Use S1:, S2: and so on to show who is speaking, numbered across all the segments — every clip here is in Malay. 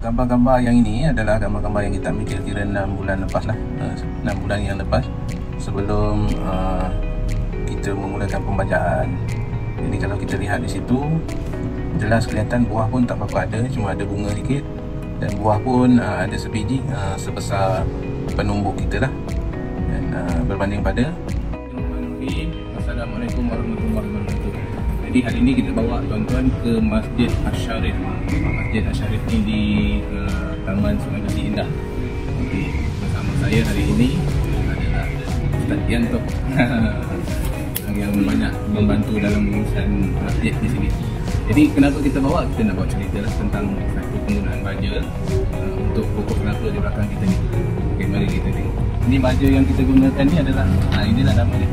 S1: Gambar-gambar yang ini adalah gambar-gambar yang kita ambil kira-kira 6 bulan lepas lah, 6 bulan yang lepas sebelum kita memulakan pembajaan. Jadi kalau kita lihat di situ jelas kelihatan buah pun tak apa-apa ada, cuma ada bunga sikit, dan buah pun ada sebiji sebesar penumbuk kita lah. Dan berbanding pada Assalamualaikum warahmatullahi wabarakatuh. Jadi hari ini kita bawa tuan-tuan ke Masjid Asy-Syarif. Masjid Asy-Syarif ni di Taman Sungai Besi Indah. Okey, bersama saya hari ini adalah Ustaz Yanto yang banyak membantu dalam urusan masjid di sini. Jadi kenapa kita bawa? Kita nak bawa cerita lah tentang satu penggunaan baja untuk pokok kelapa di belakang kita ni. Okey, mari kita tengok. Ini baja yang kita gunakan ni adalah inilah nama dia,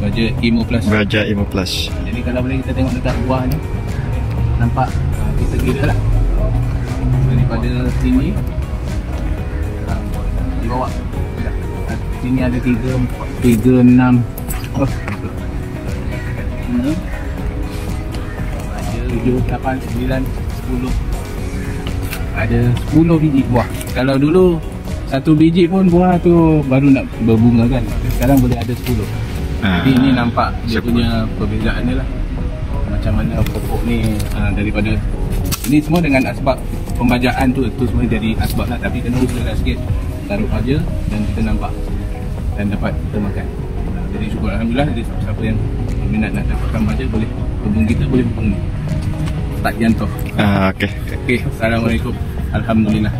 S1: baja Imo Plus.
S2: Baja Imo Plus.
S1: Jadi kalau boleh kita tengok dekat buah ni, nampak kita kira lah daripada sini di bawah sini ada 3, 6 7, 8, 9, 10. Ada 10 biji buah. Kalau dulu satu biji pun buah tu baru nak berbunga kan. Sekarang boleh ada 10. Jadi ini nampak dia punya perbezaan dia lah, macam mana pokok ni daripada ini semua dengan asbab pembajaan tu semua jadi asbab lah, tapi kena usaha sikit taruh aja dan kita nampak dan dapat kita makan. Jadi syukur alhamdulillah. Jadi siapa yang minat nak dapatkan baja boleh hubung kita, boleh hubung Ustaz Yanto.
S2: Okey.
S1: Assalamualaikum. Alhamdulillah.